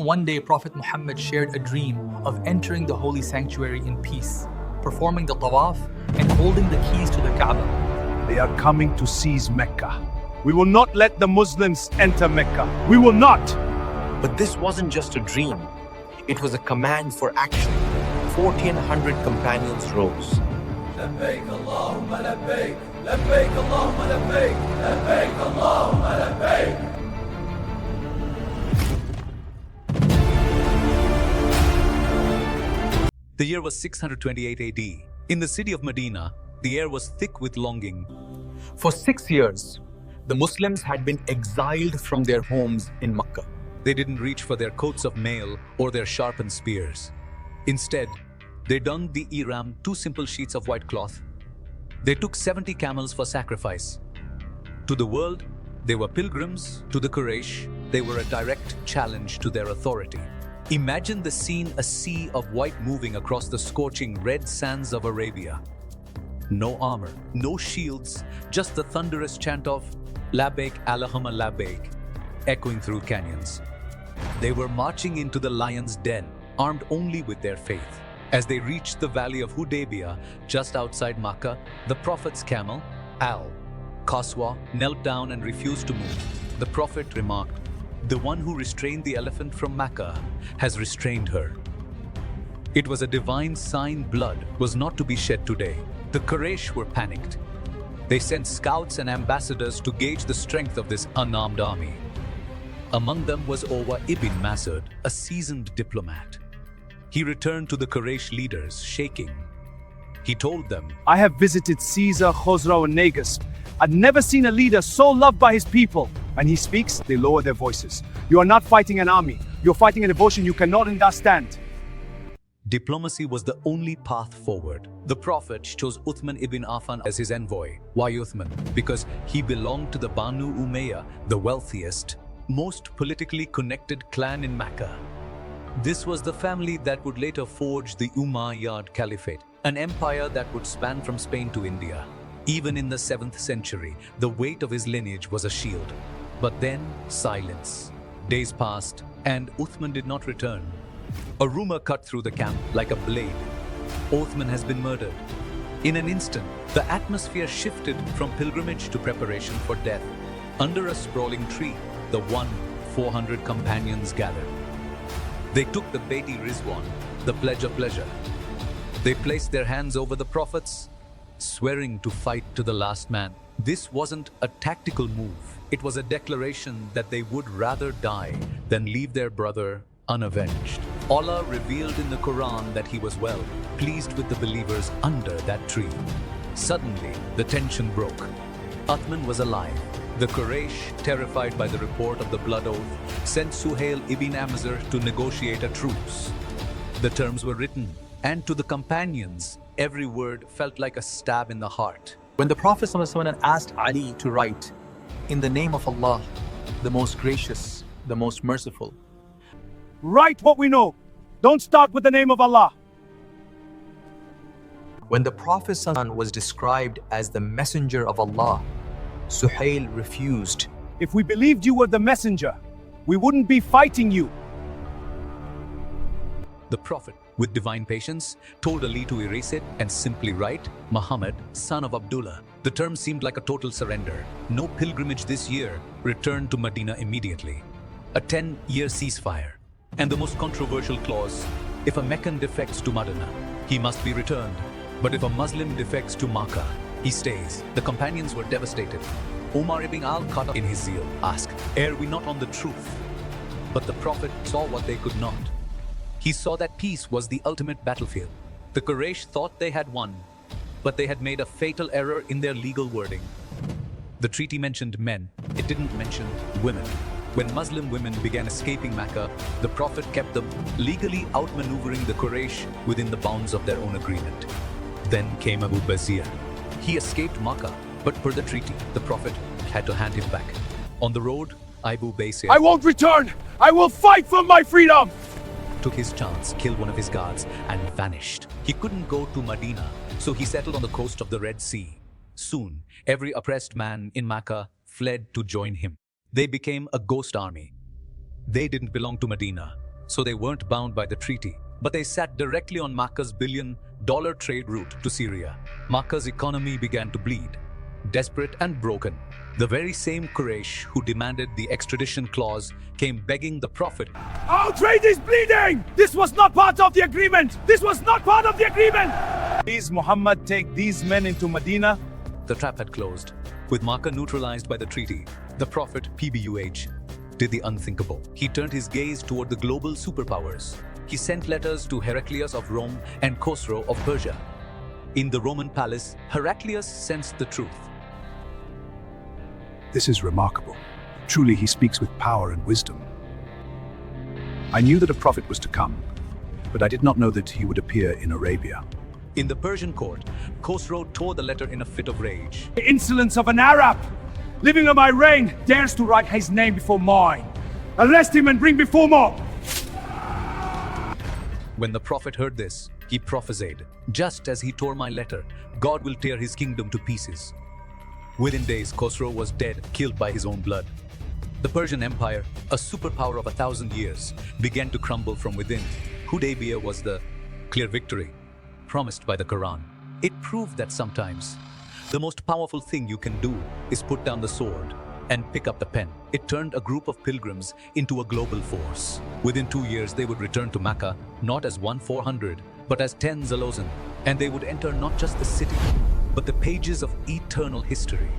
One day, Prophet Muhammad shared a dream of entering the holy sanctuary in peace, performing the tawaf and holding the keys to the Kaaba. They are coming to seize Mecca. We will not let the Muslims enter Mecca. We will not. But this wasn't just a dream. It was a command for action. 1,400 companions rose. لبيك اللهم لبيك لبيك اللهم لبيك لبيك اللهم لبيك. The year was 628 AD. In the city of Medina, the air was thick with longing. For 6 years, the Muslims had been exiled from their homes in Makkah. They didn't reach for their coats of mail or their sharpened spears. Instead, they donned the ihram, 2 simple sheets of white cloth. They took 70 camels for sacrifice. To the world, they were pilgrims. To the Quraysh, they were a direct challenge to their authority. Imagine the scene, a sea of white moving across the scorching red sands of Arabia. No armor, no shields, just the thunderous chant of Labbaik Allahumma Labbaik echoing through canyons. They were marching into the lion's den, armed only with their faith. As they reached the valley of Hudaibiyah, just outside Makkah, the Prophet's camel, Khosrow, knelt down and refused to move. The Prophet remarked, "The one who restrained the elephant from Makkah has restrained her." It was a divine sign. Blood was not to be shed today. The Quraysh were panicked. They sent scouts and ambassadors to gauge the strength of this unarmed army. Among them was Urwa ibn Mas'ud, a seasoned diplomat. He returned to the Quraysh leaders, shaking. He told them, I have visited Caesar, Khosrow, and Negus. I've never seen a leader so loved by his people. When he speaks, they lower their voices. You are not fighting an army. You're fighting a devotion you cannot understand. diplomacy was the only path forward. The Prophet chose Uthman ibn Affan as his envoy. Why Uthman? Because he belonged to the Banu Umayyah, the wealthiest, most politically connected clan in Makkah. This was the family that would later forge the Umayyad Caliphate, an empire that would span from Spain to India. Even in the 7th century, the weight of his lineage was a shield. But then, silence. Days passed, and Uthman did not return. A rumor cut through the camp like a blade. Uthman has been murdered. In an instant, the atmosphere shifted from pilgrimage to preparation for death. Under a sprawling tree, the 400 companions gathered. They took the Baiti Rizwan, the pledge of pleasure. They placed their hands over the Prophet's, swearing to fight to the last man. This wasn't a tactical move. It was a declaration that they would rather die than leave their brother unavenged. Allah revealed in the Quran that He was well pleased with the believers under that tree. Suddenly, the tension broke. Uthman was alive. The Quraysh, terrified by the report of the blood oath, sent Suhail ibn Amr to negotiate a truce. The terms were written, and to the companions, every word felt like a stab in the heart. When the Prophet ﷺ asked Ali to write, "In the name of Allah, the most gracious, the most merciful," Write what we know. Don't start with the name of Allah. when the Prophet ﷺ was described as the messenger of Allah, Suhail refused. If we believed you were the messenger, we wouldn't be fighting you. The Prophet, with divine patience, told Ali to erase it and simply write, Muhammad, son of Abdullah. The term seemed like a total surrender. No pilgrimage this year. Return to Medina immediately. A 10-year ceasefire. And the most controversial clause, if a Meccan defects to Madinah, he must be returned. But if a Muslim defects to Makkah, he stays. The companions were devastated. Umar ibn al-Khattab, in his zeal, asked, "Err we not on the truth?" But the Prophet saw what they could not. He saw that peace was the ultimate battlefield. The Quraysh thought they had won, but they had made a fatal error in their legal wording. The treaty mentioned men, it didn't mention women. When Muslim women began escaping Makkah, the Prophet kept them, legally outmaneuvering the Quraysh within the bounds of their own agreement. Then came Abu Basir. He escaped Makkah, but per the treaty, the Prophet had to hand him back. On the road, Abu Basir I won't return. I will fight for my freedom. took his chance, killed one of his guards, and vanished. He couldn't go to Medina, so he settled on the coast of the Red Sea. Soon, every oppressed man in Makkah fled to join him. They became a ghost army. They didn't belong to Medina. so they weren't bound by the treaty. But they sat directly on Makkah's billion-dollar trade route to Syria. Makkah's economy began to bleed. Desperate and broken, the very same Quraysh who demanded the extradition clause came begging the Prophet. Our trade is bleeding! This was not part of the agreement! This was not part of the agreement! Please, Muhammad, take these men into Medina. The trap had closed. With Makkah neutralized by the treaty, the Prophet, PBUH, did the unthinkable. He turned his gaze toward the global superpowers. He sent letters to Heraclius of Rome and Khosrow of Persia. In the Roman palace, Heraclius sensed the truth. This is remarkable. Truly, he speaks with power and wisdom. I knew that a prophet was to come, but I did not know that he would appear in Arabia. In the Persian court, Khosrow tore the letter in a fit of rage. The insolence of an Arab, living on my reign, dares to write his name before mine. Arrest him and bring before mob. When the Prophet heard this, he prophesied, "Just as he tore my letter, God will tear his kingdom to pieces." Within days, Khosrow was dead, killed by his own blood. The Persian Empire, a superpower of 1,000 years, began to crumble from within. Hudaibiyah was the clear victory promised by the Quran. It proved that sometimes the most powerful thing you can do is put down the sword and pick up the pen. It turned a group of pilgrims into a global force. Within 2 years, they would return to Makkah, not as 1/400, but as 10,000, and they would enter not just the city, but the pages of eternal history.